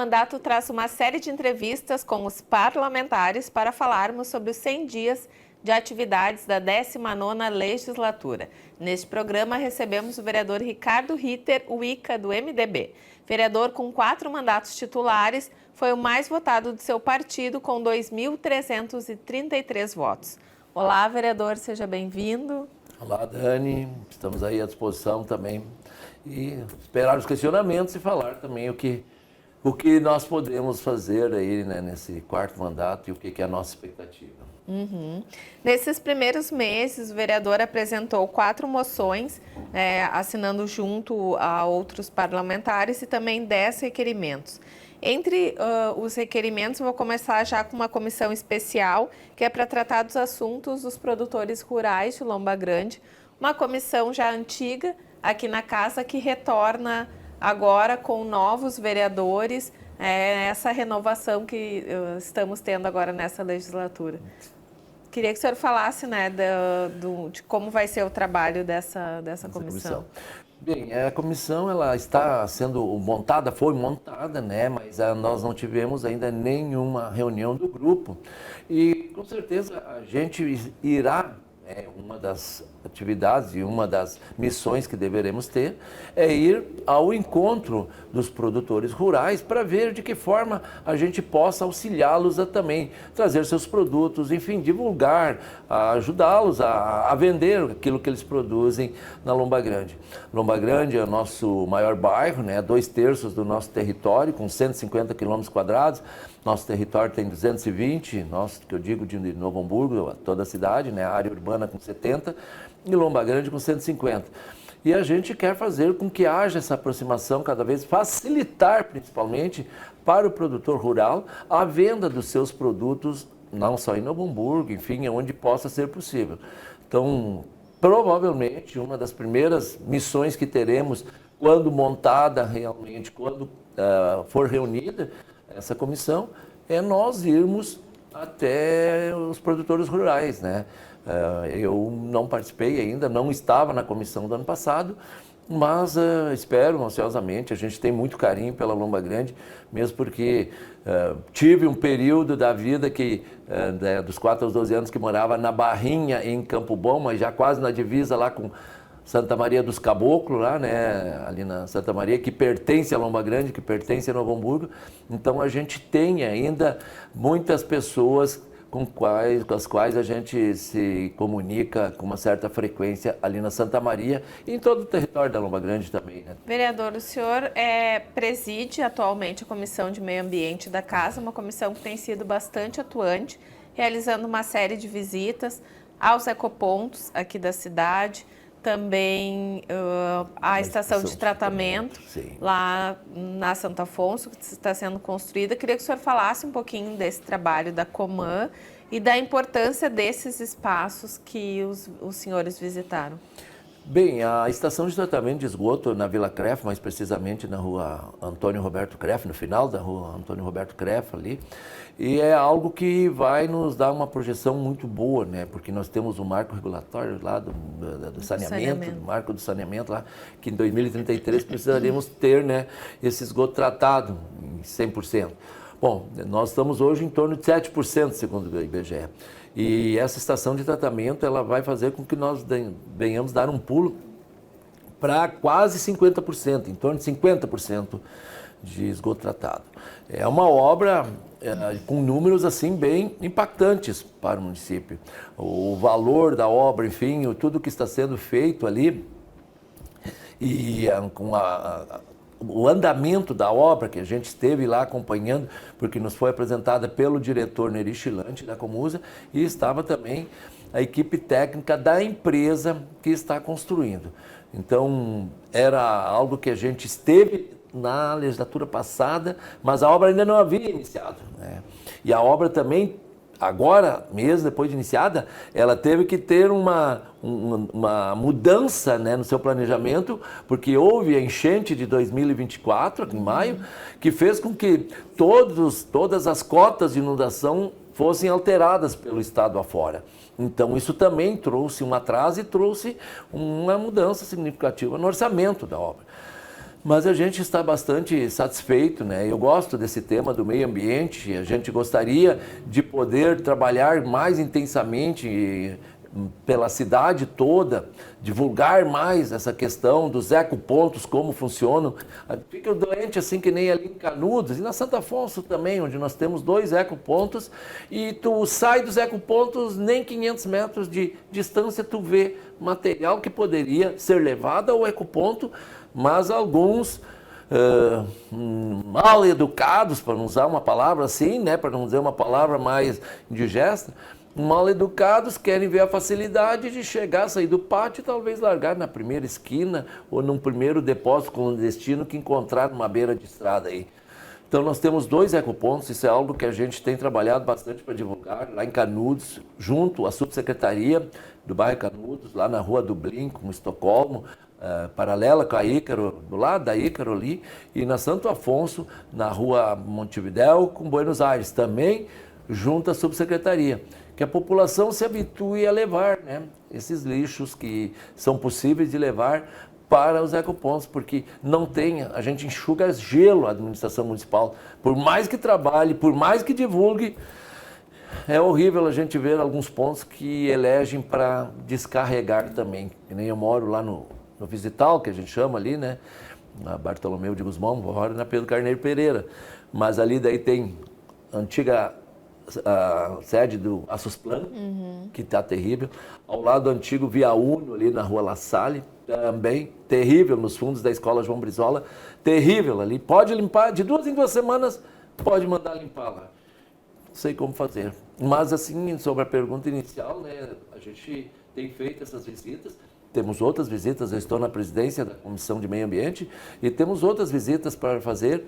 mandato traz uma série de entrevistas com os parlamentares para falarmos sobre os 100 dias de atividades da 19ª legislatura. Neste programa recebemos o vereador Ricardo Ritter, o ICA do MDB. Vereador com 4 mandatos titulares, foi o mais votado de seu partido com 2.333 votos. Olá, vereador, seja bem-vindo. Olá, Dani, estamos aí à disposição também e esperar os questionamentos e falar também o que nós podemos fazer aí, né, nesse 4º mandato e o que é a nossa expectativa. Nesses primeiros meses, o vereador apresentou 4 moções, assinando junto a outros parlamentares e também 10 requerimentos. Entre os requerimentos, eu vou começar já com uma comissão especial, que é para tratar dos assuntos dos produtores rurais de Lomba Grande. Uma comissão já antiga aqui na casa, que retorna agora com novos vereadores, essa renovação que estamos tendo agora nessa legislatura. Queria que o senhor falasse, né, de como vai ser o trabalho dessa comissão. Bem, a comissão ela está sendo montada, foi montada, né, mas nós não tivemos ainda nenhuma reunião do grupo. E com certeza a gente irá, uma das atividades e uma das missões que deveremos ter é ir ao encontro dos produtores rurais para ver de que forma a gente possa auxiliá-los a também trazer seus produtos, enfim, divulgar, ajudá-los a vender aquilo que eles produzem na Lomba Grande. Lomba Grande é o nosso maior bairro, né, 2/3 do nosso território, com 150 km². Nosso território tem 220, que eu digo de Novo Hamburgo, toda a cidade, né, a área urbana com 70, e Lomba Grande com 150. E a gente quer fazer com que haja essa aproximação cada vez, facilitar principalmente para o produtor rural a venda dos seus produtos, não só em Novo Hamburgo, enfim, onde possa ser possível. Então, provavelmente, uma das primeiras missões que teremos, quando montada realmente, quando for reunida essa comissão, é nós irmos até os produtores rurais, né? Eu não participei ainda, não estava na comissão do ano passado, mas espero ansiosamente. A gente tem muito carinho pela Lomba Grande, mesmo porque tive um período da vida que, dos 4 aos 12 anos, que morava na Barrinha, em Campo Bom, mas já quase na divisa lá com Santa Maria dos Caboclos, lá, né, ali na Santa Maria, que pertence a Lomba Grande, que pertence a Novo Hamburgo. Então a gente tem ainda muitas pessoas com as quais a gente se comunica com uma certa frequência ali na Santa Maria e em todo o território da Lomba Grande também, né? Vereador, o senhor preside atualmente a Comissão de Meio Ambiente da Casa, uma comissão que tem sido bastante atuante, realizando uma série de visitas aos ecopontos aqui da cidade, também a estação de tratamento lá na Santo Afonso, que está sendo construída. Queria que o senhor falasse um pouquinho desse trabalho da Coman e da importância desses espaços que os senhores visitaram. Bem, a estação de tratamento de esgoto na Vila Crefe, mais precisamente na rua Antônio Roberto Crefe, no final da rua Antônio Roberto Crefe ali, e é algo que vai nos dar uma projeção muito boa, né? Porque nós temos o marco regulatório lá do saneamento, do marco do saneamento lá, que em 2033 precisaríamos ter, né, esse esgoto tratado em 100%. Bom, nós estamos hoje em torno de 7%, segundo o IBGE. E essa estação de tratamento ela vai fazer com que nós venhamos dar um pulo para quase 50%, em torno de 50% de esgoto tratado. É uma obra com números assim bem impactantes para o município. O valor da obra, enfim, tudo que está sendo feito ali e com o andamento da obra, que a gente esteve lá acompanhando, porque nos foi apresentada pelo diretor Neri Chilante da Comusa, e estava também a equipe técnica da empresa que está construindo. Então, era algo que a gente esteve na legislatura passada, mas a obra ainda não havia iniciado, né? E a obra também, agora mesmo, depois de iniciada, ela teve que ter uma mudança, né, no seu planejamento, porque houve a enchente de 2024, em maio, que fez com que todas as cotas de inundação fossem alteradas pelo estado afora. Então, isso também trouxe um atraso e trouxe uma mudança significativa no orçamento da obra. Mas a gente está bastante satisfeito, né? Eu gosto desse tema do meio ambiente, a gente gostaria de poder trabalhar mais intensamente pela cidade toda, divulgar mais essa questão dos ecopontos, como funcionam. Fica doente assim que nem ali em Canudos e na Santo Afonso também, onde nós temos 2 ecopontos, e tu sai dos ecopontos, nem 500 metros de distância tu vê material que poderia ser levado ao ecoponto, mas alguns mal educados, para não usar uma palavra assim, né, para não dizer uma palavra mais indigesta, mal educados querem ver a facilidade de chegar, sair do pátio e talvez largar na primeira esquina ou num primeiro depósito clandestino que encontrar numa beira de estrada aí. Então nós temos 2 ecopontos, isso é algo que a gente tem trabalhado bastante para divulgar, lá em Canudos, junto à subsecretaria do bairro Canudos, lá na rua Dublin, com Estocolmo, paralela com a Ícaro, do lado da Ícaro ali, e na Santo Afonso, na rua Montevidéu, com Buenos Aires, também junto à subsecretaria. Que a população se habitue a levar, né, esses lixos que são possíveis de levar para os ecopontos, porque não tem, a gente enxuga gelo a administração municipal. Por mais que trabalhe, por mais que divulgue, é horrível a gente ver alguns pontos que elegem para descarregar também. Que nem eu moro lá no Visital, que a gente chama ali, né, na Bartolomeu de Gusmão, moro na Pedro Carneiro Pereira. Mas ali daí tem a antiga sede do Assosplan, que está terrível. Ao lado do antigo Via Uno, ali na rua La Salle, também terrível, nos fundos da escola João Brizola, terrível ali. Pode limpar, de 2 em 2 semanas, pode mandar limpar lá. Não sei como fazer. Mas assim, sobre a pergunta inicial, né, a gente tem feito essas visitas. Temos outras visitas, eu estou na presidência da Comissão de Meio Ambiente e temos outras visitas para fazer,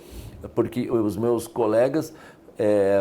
porque os meus colegas,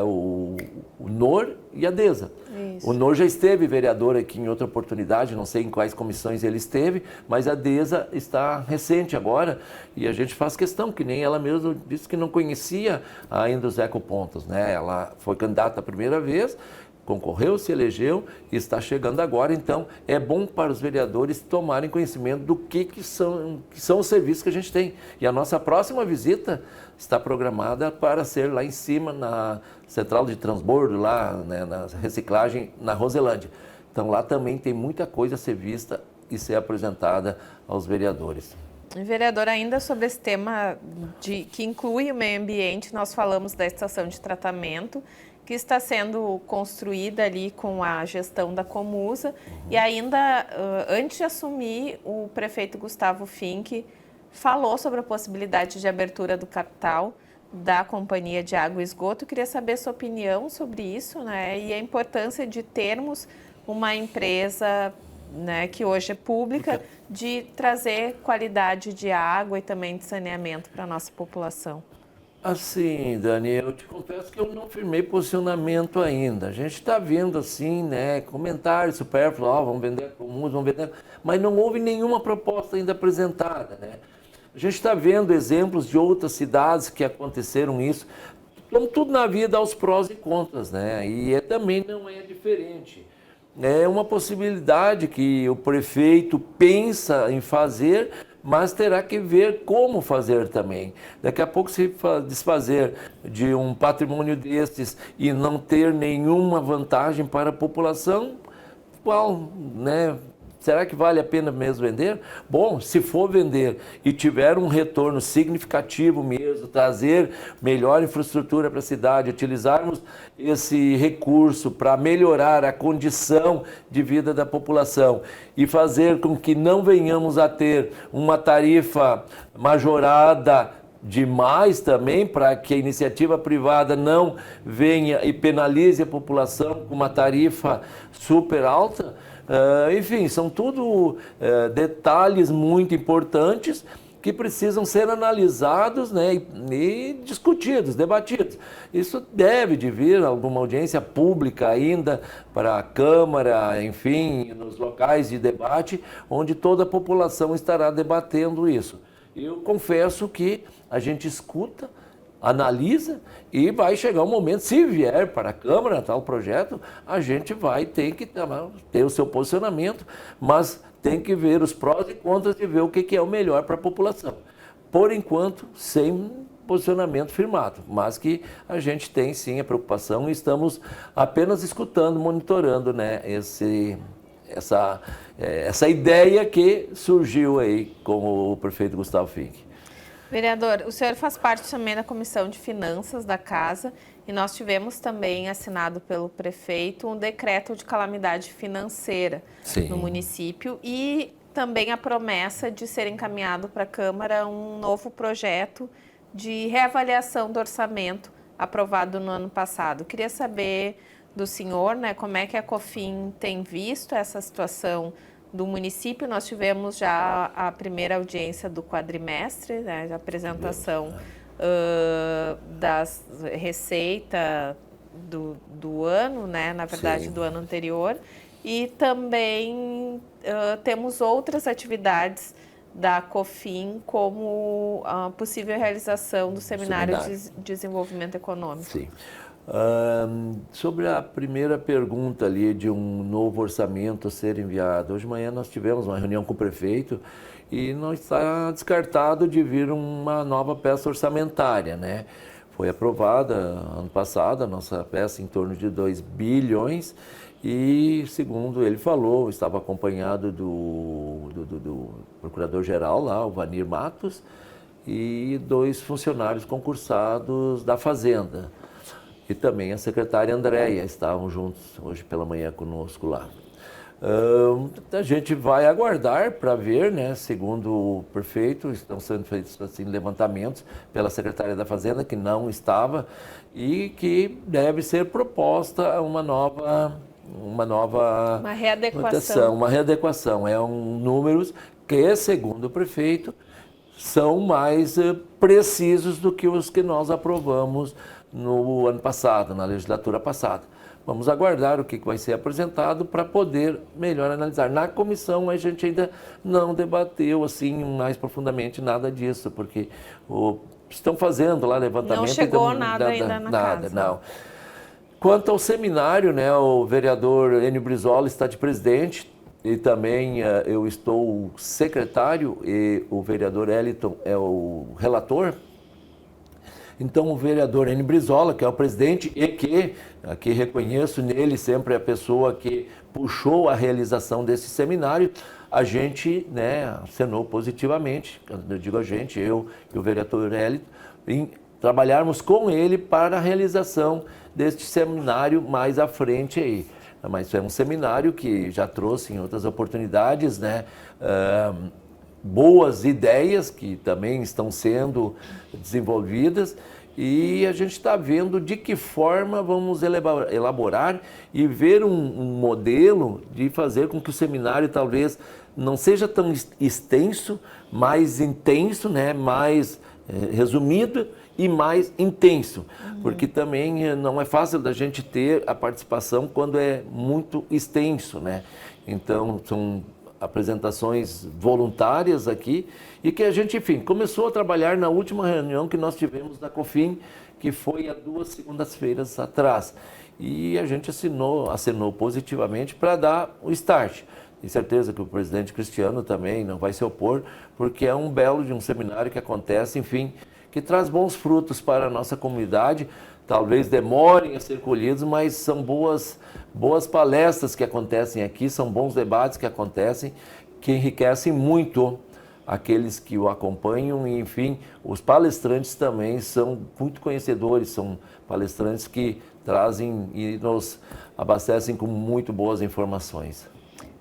o Nor e a Deza. Isso. O Nor já esteve vereador aqui em outra oportunidade, não sei em quais comissões ele esteve, mas a Deza está recente agora e a gente faz questão, que nem ela mesma disse que não conhecia ainda os ecopontos, né? Ela foi candidata a primeira vez, concorreu, se elegeu e está chegando agora, então é bom para os vereadores tomarem conhecimento do que são os serviços que a gente tem. E a nossa próxima visita está programada para ser lá em cima, na central de transbordo, lá, né, na reciclagem, na Roselândia. Então lá também tem muita coisa a ser vista e ser apresentada aos vereadores. Vereador, ainda sobre esse tema que inclui o meio ambiente, nós falamos da estação de tratamento, que está sendo construída ali com a gestão da Comusa. E ainda, antes de assumir, o prefeito Gustavo Fink falou sobre a possibilidade de abertura do capital da Companhia de Água e Esgoto. Eu queria saber a sua opinião sobre isso, né? E a importância de termos uma empresa, né, que hoje é pública, de trazer qualidade de água e também de saneamento para a nossa população. Assim, Dani, eu te confesso que eu não firmei posicionamento ainda. A gente está vendo assim, né, comentários supérfluos, vamos vender a Comusa, vamos vender, mas não houve nenhuma proposta ainda apresentada, né? A gente está vendo exemplos de outras cidades que aconteceram isso. Como tudo na vida, há os prós e contras, né? E também não é diferente. É uma possibilidade que o prefeito pensa em fazer, mas terá que ver como fazer também. Daqui a pouco, se desfazer de um patrimônio desses e não ter nenhuma vantagem para a população, qual, né? Será que vale a pena mesmo vender? Bom, se for vender e tiver um retorno significativo mesmo, trazer melhor infraestrutura para a cidade, utilizarmos esse recurso para melhorar a condição de vida da população e fazer com que não venhamos a ter uma tarifa majorada demais também, para que a iniciativa privada não venha e penalize a população com uma tarifa super alta. Enfim, são tudo detalhes muito importantes que precisam ser analisados, né, e discutidos, debatidos. Isso deve de vir alguma audiência pública ainda para a Câmara, enfim, nos locais de debate, onde toda a população estará debatendo isso. Eu confesso que a gente escuta, analisa e vai chegar um momento, se vier para a Câmara tal projeto, a gente vai ter que ter o seu posicionamento, mas tem que ver os prós e contras e ver o que é o melhor para a população. por enquanto, sem posicionamento firmado, mas que a gente tem sim a preocupação e estamos apenas escutando, monitorando, né, essa ideia que surgiu aí com o prefeito Gustavo Fink. Vereador, o senhor faz parte também da Comissão de Finanças da Casa e nós tivemos também assinado pelo prefeito um decreto de calamidade financeira no município e também a promessa de ser encaminhado para a Câmara um novo projeto de reavaliação do orçamento aprovado no ano passado. Queria saber do senhor, né, como é que a COFIN tem visto essa situação do município. Nós tivemos já a primeira audiência do quadrimestre, né, a apresentação das receita do ano, né, na verdade do ano anterior, e também temos outras atividades da COFIN, como a possível realização do Seminário de Desenvolvimento Econômico. Sim. Sobre a primeira pergunta ali de um novo orçamento ser enviado, hoje de manhã nós tivemos uma reunião com o prefeito e não está descartado de vir uma nova peça orçamentária, né? Foi aprovada ano passado a nossa peça em torno de 2 bilhões e, segundo ele falou, estava acompanhado do procurador-geral lá, o Vanir Matos, e 2 funcionários concursados da Fazenda. E também a secretária Andréia estavam juntos hoje pela manhã conosco lá. A gente vai aguardar para ver, né? Segundo o prefeito, estão sendo feitos assim, levantamentos pela secretária da Fazenda, que não estava, e que deve ser proposta uma readequação. Uma readequação. É números que, segundo o prefeito, são mais precisos do que os que nós aprovamos no ano passado, na legislatura passada. Vamos aguardar o que vai ser apresentado para poder melhor analisar. Na comissão a gente ainda não debateu assim mais profundamente nada disso, porque estão fazendo lá levantamento. Não chegou nada ainda na casa. Não. Quanto ao seminário, né, o vereador Enio Brizola está de presidente e também eu estou secretário e o vereador Eliton é o relator. Então, o vereador Enio Brizola, que é o presidente e que, aqui reconheço nele sempre a pessoa que puxou a realização desse seminário, a gente, né, acenou positivamente, quando eu digo a gente, eu e o vereador Eliton, em trabalharmos com ele para a realização deste seminário mais à frente aí. Mas é um seminário que já trouxe em outras oportunidades, né, boas ideias que também estão sendo desenvolvidas e a gente está vendo de que forma vamos elaborar e ver um modelo de fazer com que o seminário talvez não seja tão extenso, mais intenso, né, mais resumido e mais intenso, porque também não é fácil da gente ter a participação quando é muito extenso, né? Então, são apresentações voluntárias aqui e que a gente, enfim, começou a trabalhar na última reunião que nós tivemos da COFIN, que foi há 2 segundas-feiras atrás. E a gente assinou positivamente para dar o start. Tenho certeza que o presidente Cristiano também não vai se opor, porque é um belo de um seminário que acontece, enfim, que traz bons frutos para a nossa comunidade. Talvez demorem a ser colhidos, mas são boas palestras que acontecem aqui, são bons debates que acontecem, que enriquecem muito aqueles que o acompanham e, enfim, os palestrantes também são muito conhecedores, são palestrantes que trazem e nos abastecem com muito boas informações.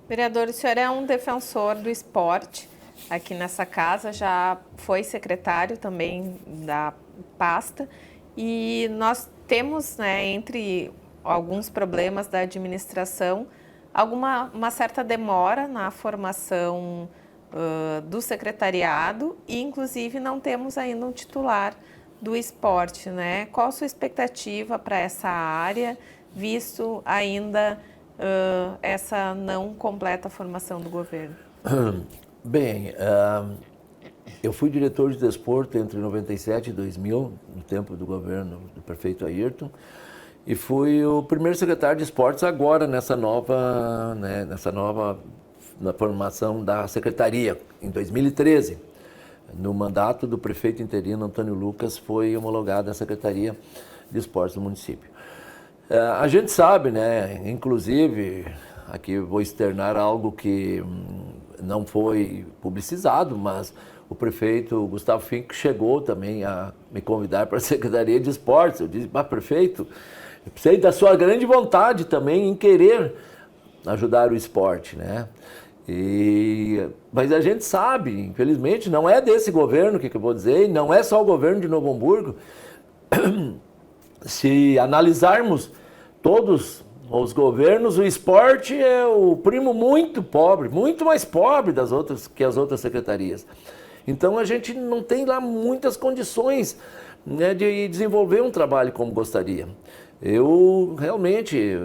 Vereador, o senhor é um defensor do esporte aqui nessa casa, já foi secretário também da pasta e nós temos, né, entre alguns problemas da administração, uma certa demora na formação do secretariado e, inclusive, não temos ainda um titular do esporte, né? Qual a sua expectativa para essa área, visto ainda essa não completa formação do governo? Bem, eu fui diretor de desporto entre 97 e 2000, no tempo do governo do prefeito Ayrton, e fui o primeiro secretário de esportes agora nessa nova, né, na formação da secretaria, em 2013. no mandato do prefeito interino Antônio Lucas, foi homologada a Secretaria de Esportes do município. A gente sabe, né, inclusive, aqui vou externar algo que não foi publicizado, mas o prefeito Gustavo Fink chegou também a me convidar para a Secretaria de Esportes. Eu disse, prefeito, eu sei da sua grande vontade também em querer ajudar o esporte, né? Mas a gente sabe, infelizmente, não é desse governo, que eu vou dizer, não é só o governo de Novo Hamburgo. Se analisarmos todos os governos, o esporte é o primo muito pobre, muito mais pobre que as outras secretarias. Então a gente não tem lá muitas condições, né, de desenvolver um trabalho como gostaria. Eu realmente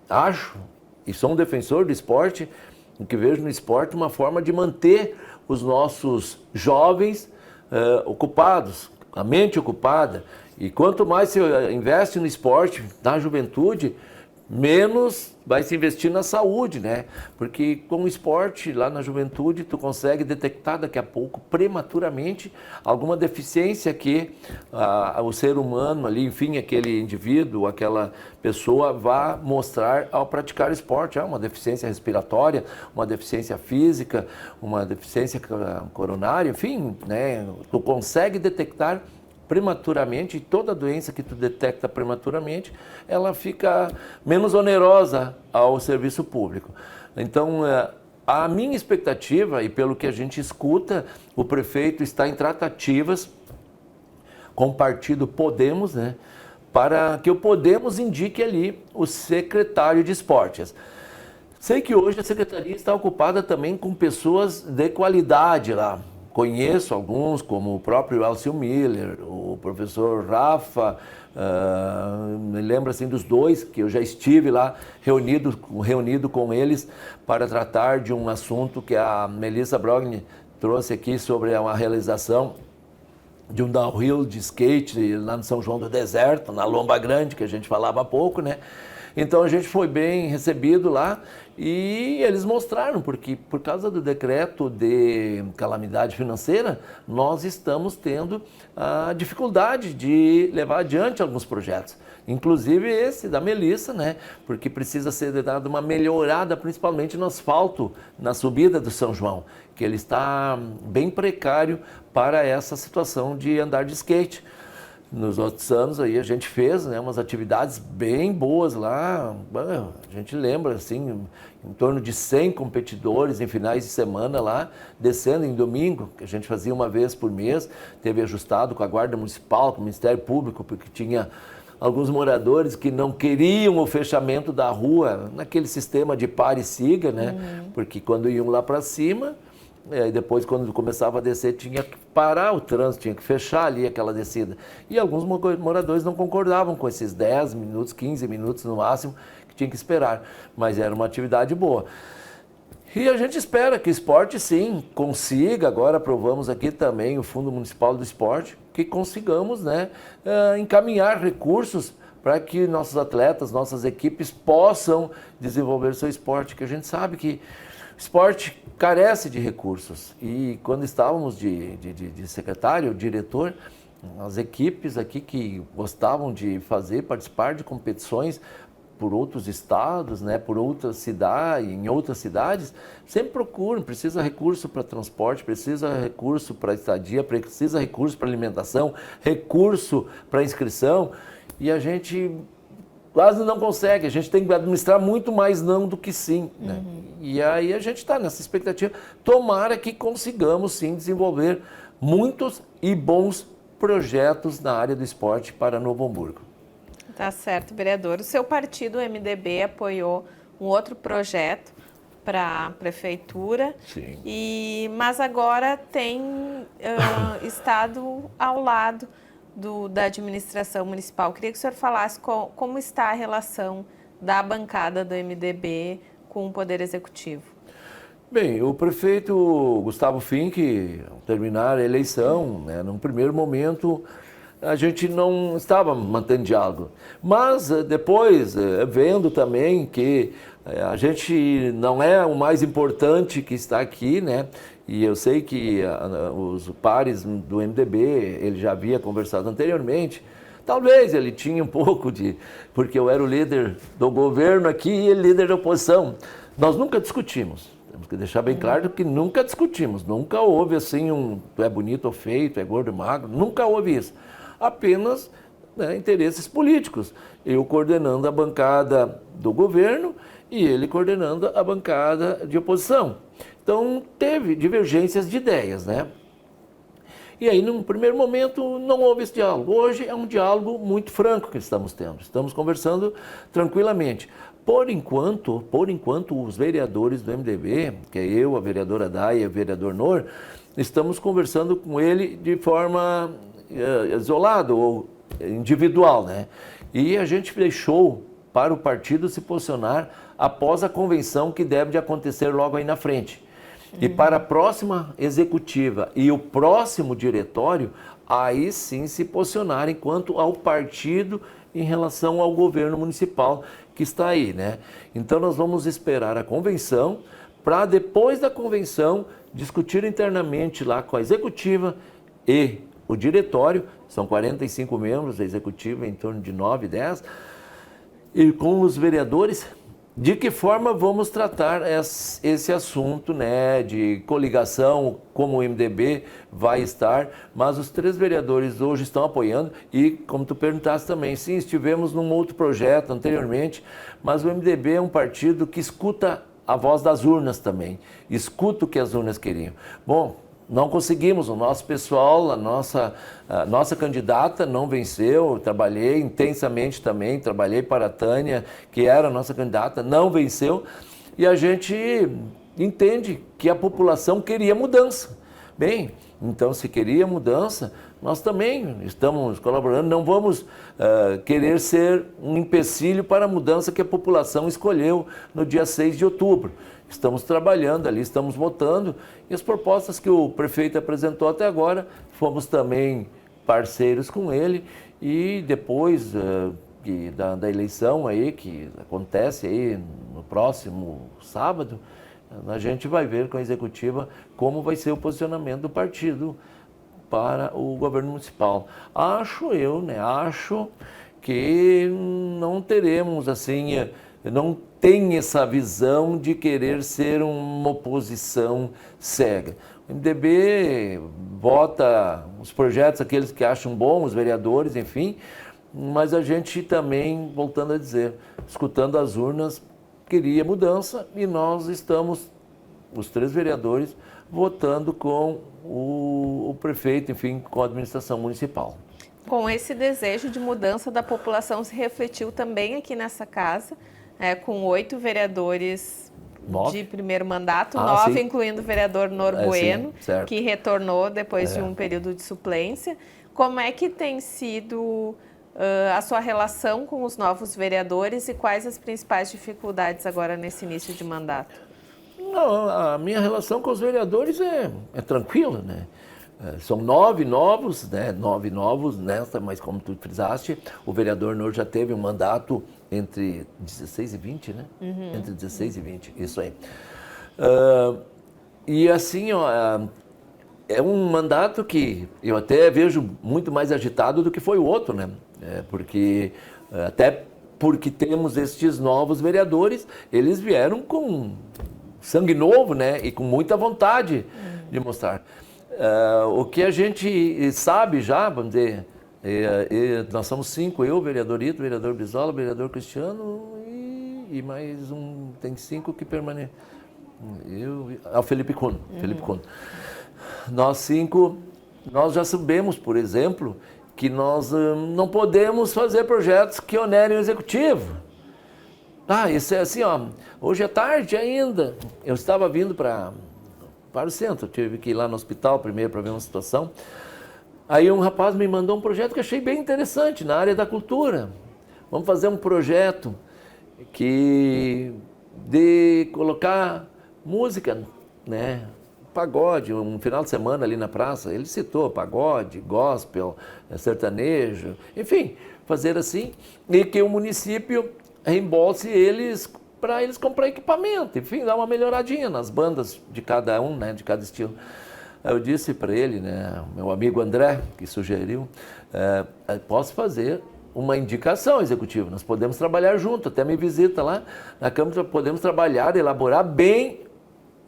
acho, e sou um defensor do esporte, o que vejo no esporte uma forma de manter os nossos jovens ocupados, a mente ocupada. E quanto mais se investe no esporte, na juventude, menos vai se investir na saúde, né? Porque com o esporte, lá na juventude, tu consegue detectar daqui a pouco, prematuramente, alguma deficiência que o ser humano ali, enfim, aquele indivíduo, aquela pessoa vai mostrar ao praticar esporte. Uma deficiência respiratória, uma deficiência física, uma deficiência coronária, enfim, né? Tu consegue detectar prematuramente, e toda doença que tu detecta prematuramente, ela fica menos onerosa ao serviço público. Então, a minha expectativa, e pelo que a gente escuta, o prefeito está em tratativas com o partido Podemos, né, para que o Podemos indique ali o secretário de esportes. Sei que hoje a secretaria está ocupada também com pessoas de qualidade lá. Conheço alguns, como o próprio Elcio Miller, o professor Rafa, me lembro assim dos dois, que eu já estive lá reunido com eles para tratar de um assunto que a Melissa Brogni trouxe aqui sobre a realização de um downhill de skate lá no São João do Deserto, na Lomba Grande, que a gente falava há pouco, né? Então a gente foi bem recebido lá e eles mostraram, porque por causa do decreto de calamidade financeira, nós estamos tendo a dificuldade de levar adiante alguns projetos. Inclusive esse da Melissa, né? Porque precisa ser dada uma melhorada, principalmente no asfalto, na subida do São João, que ele está bem precário para essa situação de andar de skate. Nos outros anos aí a gente fez, né, umas atividades bem boas lá, a gente lembra assim, em torno de 100 competidores em finais de semana lá, descendo em domingo, que a gente fazia uma vez por mês, teve ajustado com a Guarda Municipal, com o Ministério Público, porque tinha alguns moradores que não queriam o fechamento da rua, naquele sistema de pare e siga, né, porque quando iam lá para cima, e depois, quando começava a descer, tinha que parar o trânsito, tinha que fechar ali aquela descida. E alguns moradores não concordavam com esses 10 minutos, 15 minutos no máximo, que tinha que esperar. Mas era uma atividade boa. E a gente espera que o esporte, sim, consiga, agora aprovamos aqui também o Fundo Municipal do Esporte, que consigamos, né, encaminhar recursos para que nossos atletas, nossas equipes possam desenvolver seu esporte, que a gente sabe que o esporte carece de recursos. E quando estávamos de secretário, diretor, as equipes aqui que gostavam de participar de competições por outros estados, né, por outras cidades, em outras cidades, sempre procuram, precisa recurso para transporte, precisa recurso para estadia, precisa recurso para alimentação, recurso para inscrição, e a gente quase não consegue, a gente tem que administrar muito mais não do que sim, né? E aí a gente está nessa expectativa, tomara que consigamos sim desenvolver muitos e bons projetos na área do esporte para Novo Hamburgo. Tá certo, vereador. O seu partido, o MDB, apoiou um outro projeto para a prefeitura, Sim. Mas agora tem estado ao lado da administração municipal. Queria que o senhor falasse como está a relação da bancada do MDB com o Poder Executivo. Bem, o prefeito Gustavo Fink, ao terminar a eleição, né, num primeiro momento, a gente não estava mantendo diálogo. Mas depois, vendo também que a gente não é o mais importante que está aqui, né? E eu sei que os pares do MDB, ele já havia conversado anteriormente. Talvez ele tinha um pouco de... Porque eu era o líder do governo aqui e ele líder da oposição. Nós nunca discutimos. Temos que deixar bem claro que nunca discutimos. Nunca houve assim tu é bonito ou feio, tu é gordo ou magro. Nunca houve isso. Apenas, né, interesses políticos. Eu coordenando a bancada do governo e ele coordenando a bancada de oposição. Então, teve divergências de ideias, né? E aí, num primeiro momento, não houve esse diálogo. Hoje é um diálogo muito franco que estamos tendo. Estamos conversando tranquilamente. Por enquanto, os vereadores do MDB, que é eu, a vereadora Day e o vereador Nor, estamos conversando com ele de forma isolada ou individual, né? E a gente deixou para o partido se posicionar após a convenção que deve de acontecer logo aí na frente. E para a próxima executiva e o próximo diretório, aí sim se posicionarem quanto ao partido em relação ao governo municipal que está aí, né? Então nós vamos esperar a convenção para depois da convenção discutir internamente lá com a executiva e o diretório, são 45 membros, a executiva em torno de 9, 10, e com os vereadores, de que forma vamos tratar esse assunto, né, de coligação, como o MDB vai estar, mas os 3 vereadores hoje estão apoiando e, como tu perguntaste também, sim, estivemos num outro projeto anteriormente, mas o MDB é um partido que escuta a voz das urnas também, escuta o que as urnas queriam. Bom, não conseguimos, o nosso pessoal, a nossa candidata não venceu, trabalhei intensamente também, trabalhei para a Tânia, que era a nossa candidata, não venceu, e a gente entende que a população queria mudança. Bem, então se queria mudança, nós também estamos colaborando, não vamos querer ser um empecilho para a mudança que a população escolheu no dia 6 de outubro. Estamos trabalhando ali, estamos votando, e as propostas que o prefeito apresentou até agora, fomos também parceiros com ele, e depois da eleição aí, que acontece aí no próximo sábado, a gente vai ver com a executiva como vai ser o posicionamento do partido para o governo municipal. Acho eu, né, acho que não teremos assim... não tem essa visão de querer ser uma oposição cega. O MDB vota os projetos, aqueles que acham bons, os vereadores, enfim, mas a gente também, voltando a dizer, escutando as urnas, queria mudança e nós estamos, os 3 vereadores, votando com o prefeito, enfim, com a administração municipal. Com esse desejo de mudança da população se refletiu também aqui nessa casa, com 8 vereadores 9? de primeiro mandato, 9 sim. Incluindo o vereador Nor Bueno, sim, que retornou depois de um período de suplência. Como é que tem sido a sua relação com os novos vereadores e quais as principais dificuldades agora nesse início de mandato? Não, a minha relação com os vereadores é tranquila, né? São 9 novos, né? 9 novos nesta, mas como tu frisaste, o vereador Nor já teve um mandato entre 16 e 20, né? Entre 16 e 20, isso aí. E assim, ó, é um mandato que eu até vejo muito mais agitado do que foi o outro, né? Até porque temos estes novos vereadores, eles vieram com sangue novo, né? E com muita vontade de mostrar. O que a gente sabe já, vamos dizer, nós somos 5, eu, vereador Ito, vereador Brizola, vereador Cristiano e mais tem 5 que permanecem. O Felipe Kuhn. Felipe Kuhn. Nós 5, nós já sabemos, por exemplo, que nós não podemos fazer projetos que onerem o executivo. Isso é assim, ó, hoje é tarde ainda, eu estava vindo para o centro, tive que ir lá no hospital primeiro para ver uma situação. Aí um rapaz me mandou um projeto que achei bem interessante na área da cultura. Vamos fazer um projeto de colocar música, né, pagode, um final de semana ali na praça, ele citou pagode, gospel, sertanejo, enfim, fazer assim, e que o município reembolse eles para eles comprar equipamento, enfim, dar uma melhoradinha nas bandas de cada um, né, de cada estilo. Eu disse para ele, né, meu amigo André, que sugeriu, posso fazer uma indicação executiva, nós podemos trabalhar junto, até me visita lá na Câmara, podemos trabalhar, elaborar bem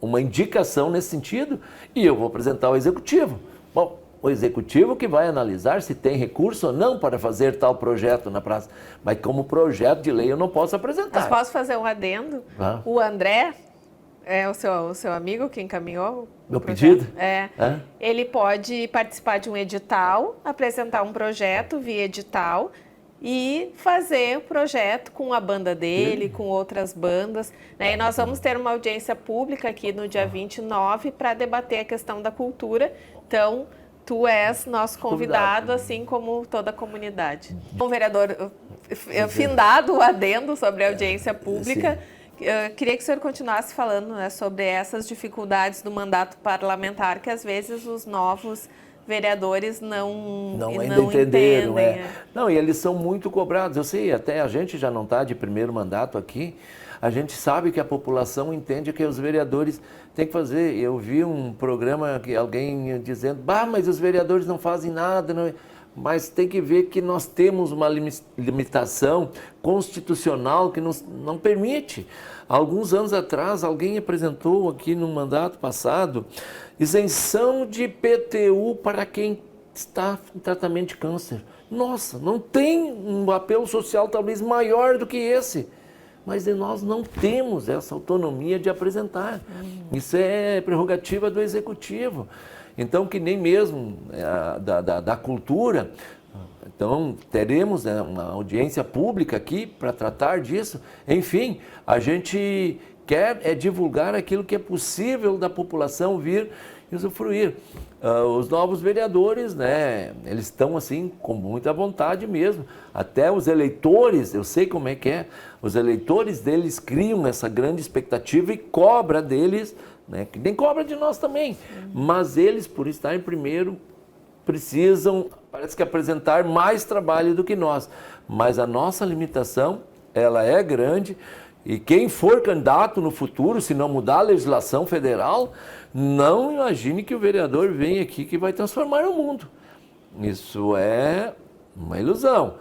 uma indicação nesse sentido e eu vou apresentar ao executivo. Bom, o executivo que vai analisar se tem recurso ou não para fazer tal projeto na praça, mas como projeto de lei eu não posso apresentar. Mas posso fazer um adendo? O André é o seu amigo que encaminhou meu pedido? Ele pode participar de um edital, apresentar um projeto via edital e fazer o projeto com a banda dele, com outras bandas. Né? E nós vamos ter uma audiência pública aqui no dia 29 para debater a questão da cultura. Então, tu és nosso convidado, assim como toda a comunidade. Bom, vereador, findado o adendo sobre a audiência pública, eu queria que o senhor continuasse falando, né, sobre essas dificuldades do mandato parlamentar, que às vezes os novos vereadores não entenderam. Não, e eles são muito cobrados. Eu sei, até a gente já não está de primeiro mandato aqui, a gente sabe que a população entende que os vereadores têm que fazer. Eu vi um programa que alguém dizendo, mas os vereadores não fazem nada, não... Mas tem que ver que nós temos uma limitação constitucional que nos não permite. Alguns anos atrás, alguém apresentou aqui no mandato passado isenção de IPTU para quem está em tratamento de câncer. Nossa, não tem um apelo social talvez maior do que esse. Mas nós não temos essa autonomia de apresentar. Isso é prerrogativa do executivo. Então, que nem mesmo da cultura, então teremos uma audiência pública aqui para tratar disso. Enfim, a gente quer divulgar aquilo que é possível da população vir e usufruir. Os novos vereadores, né, eles estão assim com muita vontade mesmo. Até os eleitores, eu sei como é que é, os eleitores deles criam essa grande expectativa e cobra deles, né, que nem cobra de nós também, mas eles, por estar em primeiro, precisam, parece que apresentar mais trabalho do que nós, mas a nossa limitação, ela é grande, e quem for candidato no futuro, se não mudar a legislação federal, não imagine que o vereador vem aqui que vai transformar o mundo. Isso é uma ilusão.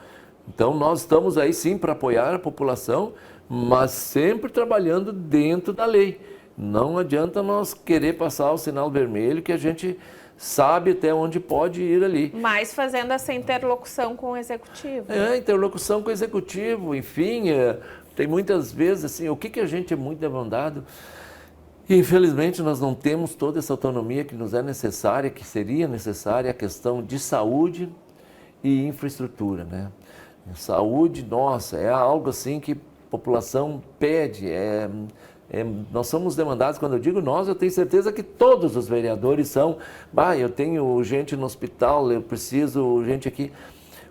Então nós estamos aí sim para apoiar a população, mas sempre trabalhando dentro da lei. Não adianta nós querer passar o sinal vermelho, que a gente sabe até onde pode ir ali. Mas fazendo essa interlocução com o executivo. Interlocução com o executivo, enfim, tem muitas vezes assim, o que a gente é muito demandado. E, infelizmente, nós não temos toda essa autonomia que nos é necessária, que seria necessária a questão de saúde e infraestrutura, né? Saúde, nossa, é algo assim que a população pede, nós somos demandados, quando eu digo nós, eu tenho certeza que todos os vereadores são, eu tenho gente no hospital, eu preciso gente aqui.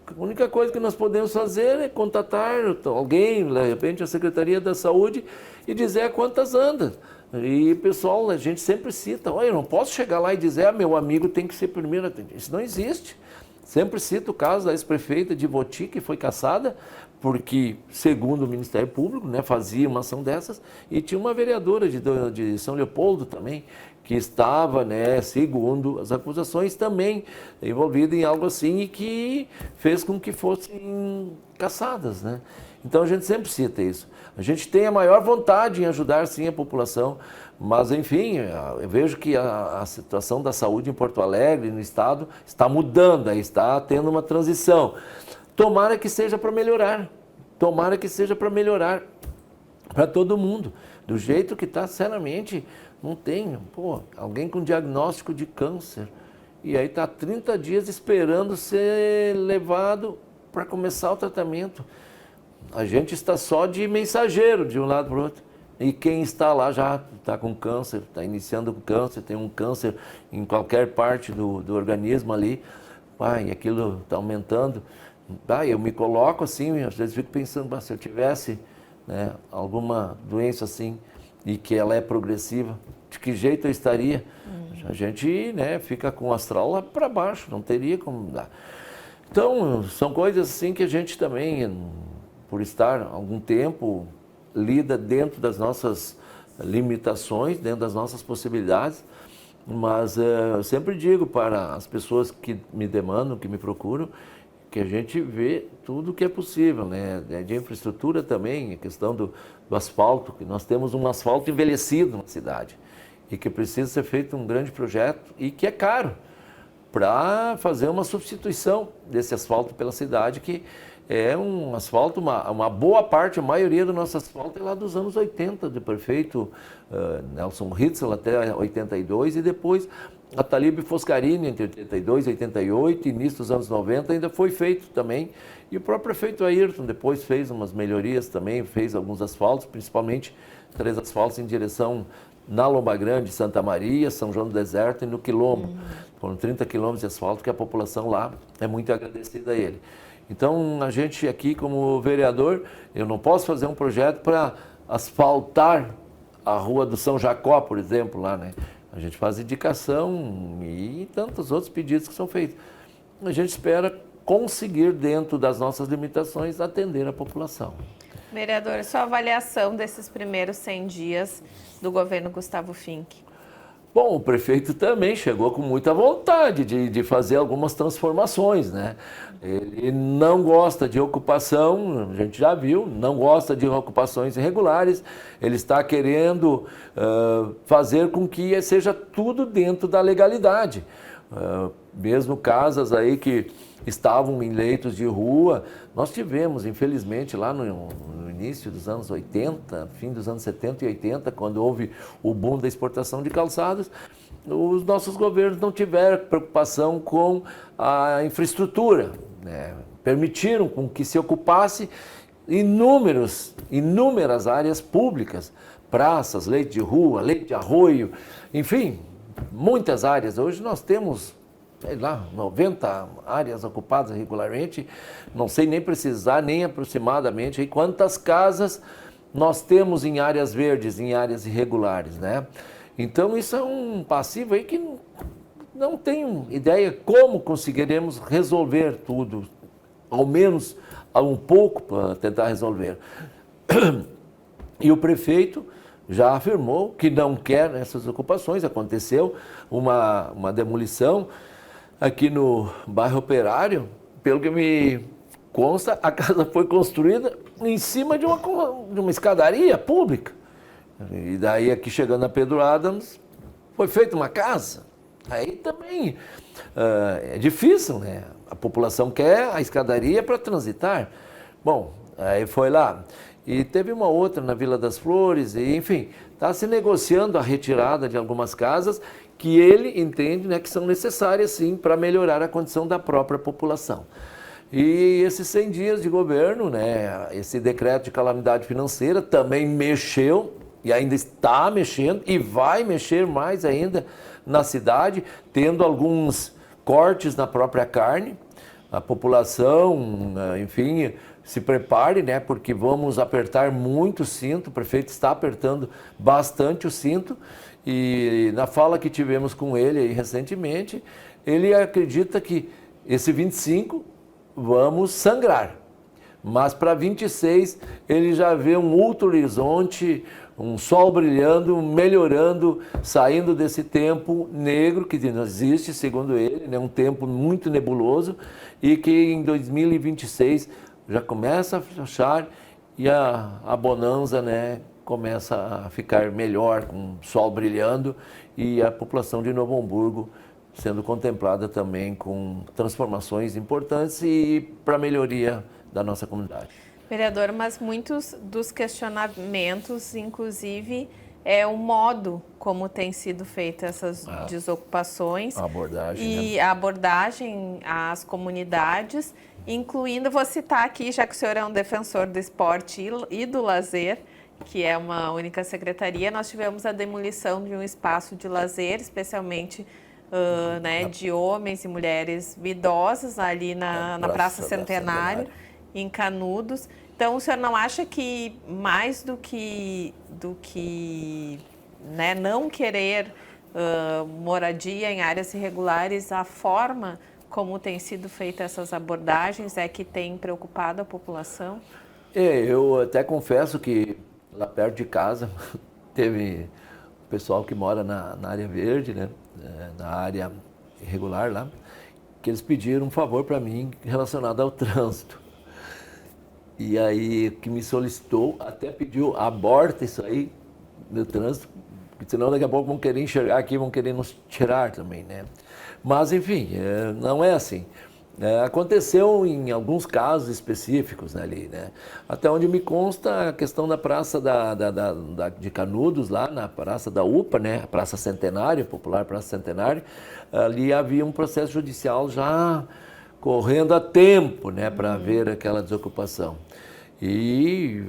A única coisa que nós podemos fazer é contatar alguém, de repente a Secretaria da Saúde, e dizer quantas andas. E pessoal, a gente sempre cita, eu não posso chegar lá e dizer, meu amigo tem que ser primeiro atendido. Isso não existe. Sempre cito o caso da ex-prefeita de Voti, que foi cassada, porque, segundo o Ministério Público, né, fazia uma ação dessas, e tinha uma vereadora de São Leopoldo também, que estava, né, segundo as acusações, também envolvida em algo assim e que fez com que fossem cassadas, né? Então a gente sempre cita isso. A gente tem a maior vontade em ajudar sim a população, mas enfim, eu vejo que a situação da saúde em Porto Alegre, no estado, está mudando, está tendo uma transição. Tomara que seja para melhorar, tomara que seja para melhorar para todo mundo. Do jeito que está, sinceramente, não tem, alguém com diagnóstico de câncer, e aí está 30 dias esperando ser levado para começar o tratamento. A gente está só de mensageiro de um lado para o outro. E quem está lá já está com câncer, está iniciando com câncer, tem um câncer em qualquer parte do organismo ali, e aquilo está aumentando. Eu me coloco assim, às vezes fico pensando, se eu tivesse, né, alguma doença assim, e que ela é progressiva, de que jeito eu estaria? A gente, né, fica com o astral lá para baixo, não teria como dar. Então, são coisas assim que a gente também, por estar algum tempo, lida dentro das nossas limitações, dentro das nossas possibilidades, mas eu sempre digo para as pessoas que me demandam, que me procuram, que a gente vê tudo que é possível, né? De infraestrutura também, a questão do asfalto, que nós temos um asfalto envelhecido na cidade e que precisa ser feito um grande projeto e que é caro para fazer uma substituição desse asfalto pela cidade, que é um asfalto, uma boa parte, a maioria do nosso asfalto é lá dos anos 80, do prefeito Nelson Ritzel até 82, e depois a Talib Foscarini entre 82 e 88, início dos anos 90 ainda foi feito também, e o próprio prefeito Ayrton depois fez umas melhorias também, fez alguns asfaltos, principalmente 3 asfaltos em direção na Lomba Grande, Santa Maria, São João do Deserto e no Quilombo. Foram 30 quilômetros de asfalto que a população lá é muito agradecida a ele. Então, a gente aqui como vereador, eu não posso fazer um projeto para asfaltar a rua do São Jacó, por exemplo, lá, né? A gente faz indicação e tantos outros pedidos que são feitos. A gente espera conseguir, dentro das nossas limitações, atender a população. Vereador, sua avaliação desses primeiros 100 dias do governo Gustavo Finck? Bom, o prefeito também chegou com muita vontade de fazer algumas transformações, né? Ele não gosta de ocupação, a gente já viu, não gosta de ocupações irregulares, ele está querendo fazer com que seja tudo dentro da legalidade. Mesmo casas aí que estavam em leitos de rua, nós tivemos, infelizmente, lá no início dos anos 80, fim dos anos 70 e 80, quando houve o boom da exportação de calçados, os nossos governos não tiveram preocupação com a infraestrutura, né? Permitiram com que se ocupasse inúmeras áreas públicas, praças, leite de rua, leite de arroio, enfim, muitas áreas. Hoje nós temos, sei lá, 90 áreas ocupadas regularmente, não sei nem precisar, nem aproximadamente aí quantas casas nós temos em áreas verdes, em áreas irregulares, né? Então isso é um passivo aí que não tenho ideia como conseguiremos resolver tudo, ao menos um pouco para tentar resolver. E o prefeito já afirmou que não quer essas ocupações. Aconteceu uma demolição aqui no bairro Operário, pelo que me consta, a casa foi construída em cima de uma escadaria pública. E daí aqui chegando na Pedro Adams, foi feita uma casa. Aí também é difícil, né? A população quer a escadaria para transitar. Bom, aí foi lá. E teve uma outra na Vila das Flores, e, enfim, está se negociando a retirada de algumas casas que ele entende, né, que são necessárias, sim, para melhorar a condição da própria população. E esses 100 dias de governo, né, esse decreto de calamidade financeira também mexeu, e ainda está mexendo, e vai mexer mais ainda na cidade, tendo alguns cortes na própria carne. A população, enfim, se prepare, né, porque vamos apertar muito o cinto. O prefeito está apertando bastante o cinto, e na fala que tivemos com ele aí recentemente, ele acredita que esse 25 vamos sangrar, mas para 26 ele já vê um outro horizonte, um sol brilhando, melhorando, saindo desse tempo negro que não existe, segundo ele, né, um tempo muito nebuloso, e que em 2026 já começa a achar, e a bonança, né, começa a ficar melhor, com o sol brilhando, e a população de Novo Hamburgo sendo contemplada também com transformações importantes e para a melhoria da nossa comunidade. Vereador, mas muitos dos questionamentos, inclusive, é o modo como tem sido feitas essas desocupações. A abordagem. E né? a abordagem às comunidades, incluindo, vou citar aqui, já que o senhor é um defensor do esporte e do lazer, que é uma única secretaria, nós tivemos a demolição de um espaço de lazer, especialmente né, de homens e mulheres idosas ali na Praça Centenário, em Canudos. Então, o senhor não acha que mais do que né, não querer moradia em áreas irregulares, a forma como tem sido feitas essas abordagens é que tem preocupado a população? Eu até confesso que lá perto de casa teve o pessoal que mora na área verde, né, na área irregular lá, que eles pediram um favor para mim relacionado ao trânsito. E aí que me solicitou, até pediu, aborta isso aí do trânsito, porque senão daqui a pouco vão querer enxergar aqui, vão querer nos tirar também, né? Mas enfim, não é assim. Aconteceu em alguns casos específicos, né, ali, né? Até onde me consta a questão da praça de Canudos, lá na praça da UPA, né, a Praça Centenário, popular Praça Centenário, ali havia um processo judicial já correndo a tempo, né, para ver aquela desocupação. E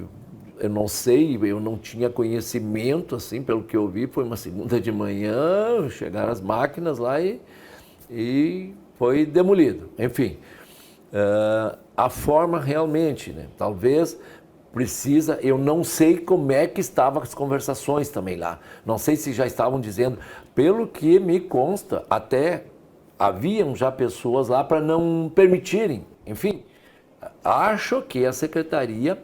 eu não sei, eu não tinha conhecimento, assim, pelo que eu vi, foi uma segunda de manhã, chegaram as máquinas lá e foi demolido. Enfim, a forma realmente, né, talvez precisa, eu não sei como é que estavam as conversações também lá, não sei se já estavam dizendo, pelo que me consta, até haviam já pessoas lá para não permitirem, enfim, acho que a secretaria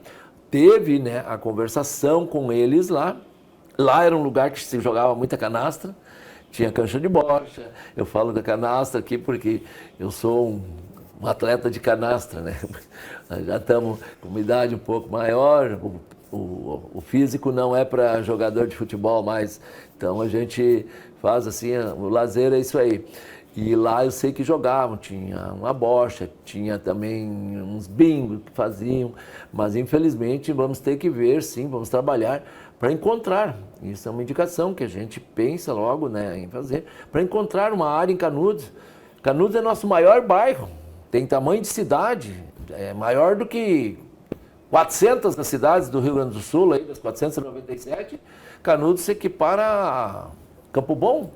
teve, né, a conversação com eles lá era um lugar que se jogava muita canastra, tinha cancha de bocha. Eu falo da canastra aqui porque eu sou um atleta de canastra, né? Já estamos com uma idade um pouco maior, o físico não é para jogador de futebol mais, então a gente faz assim, o lazer é isso aí. E lá eu sei que jogavam, tinha uma bocha, tinha também uns bingos que faziam, mas infelizmente vamos ter que ver, sim, vamos trabalhar para encontrar, isso é uma indicação que a gente pensa logo, né, em fazer, para encontrar uma área em Canudos. Canudos é nosso maior bairro, tem tamanho de cidade, é maior do que 400 das cidades do Rio Grande do Sul, aí, das 497, Canudos se equipara a Campo Bom.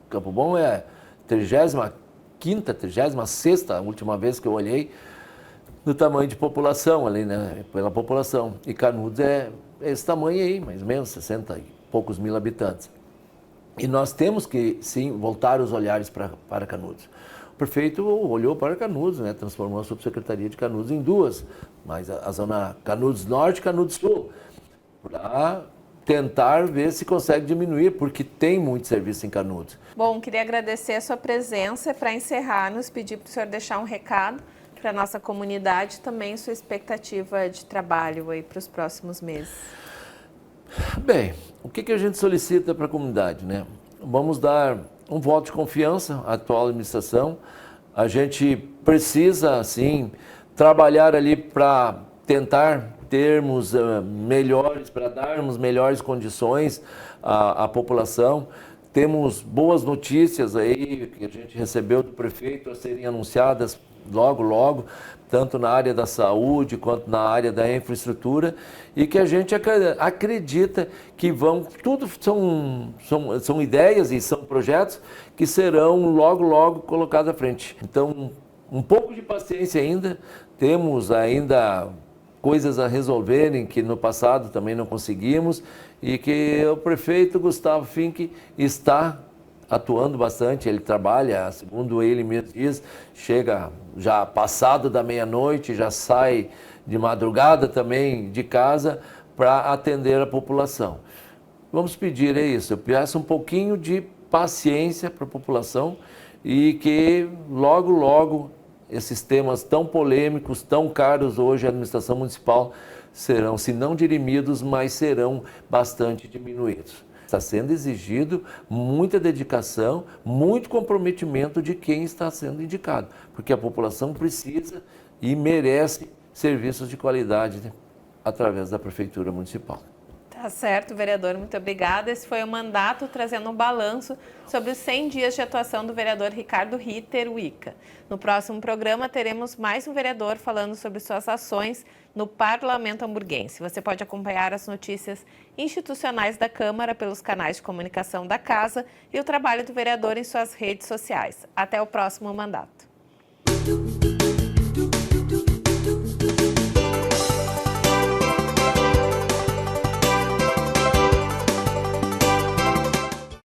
Campo Bom é 35ª, 36ª, a última vez que eu olhei, no tamanho de população ali, né, pela população. E Canudos é esse tamanho aí, mais ou menos, 60 e poucos mil habitantes. E nós temos que, sim, voltar os olhares para Canudos. O prefeito olhou para Canudos, né, transformou a subsecretaria de Canudos em duas, mas a zona Canudos Norte e Canudos Sul, para tentar ver se consegue diminuir, porque tem muito serviço em Canudos. Bom, queria agradecer a sua presença. Para encerrar, nos pedir para o senhor deixar um recado para a nossa comunidade, também sua expectativa de trabalho aí para os próximos meses. Bem, o que a gente solicita para a comunidade, né? Vamos dar um voto de confiança à atual administração. A gente precisa, sim, trabalhar ali para tentar termos melhores, para darmos melhores condições à população. Temos boas notícias aí que a gente recebeu do prefeito a serem anunciadas logo, logo, tanto na área da saúde quanto na área da infraestrutura, e que a gente acredita que tudo são ideias e são projetos que serão logo, logo colocados à frente. Então, um pouco de paciência ainda, temos ainda coisas a resolverem que no passado também não conseguimos, e que o prefeito Gustavo Finck está atuando bastante. Ele trabalha, segundo ele mesmo diz, chega já passado da meia-noite, já sai de madrugada também de casa para atender a população. Vamos pedir isso, eu peço um pouquinho de paciência para a população e que logo, logo esses temas tão polêmicos, tão caros hoje à administração municipal serão, se não dirimidos, mas serão bastante diminuídos. Está sendo exigido muita dedicação, muito comprometimento de quem está sendo indicado, porque a população precisa e merece serviços de qualidade, né, através da Prefeitura Municipal. Tá certo, vereador, muito obrigada. Esse foi o mandato trazendo um balanço sobre os 100 dias de atuação do vereador Ricardo Ritter, o ICA. No próximo programa teremos mais um vereador falando sobre suas ações no Parlamento Hamburguense. Você pode acompanhar as notícias institucionais da Câmara pelos canais de comunicação da Casa e o trabalho do vereador em suas redes sociais. Até o próximo mandato.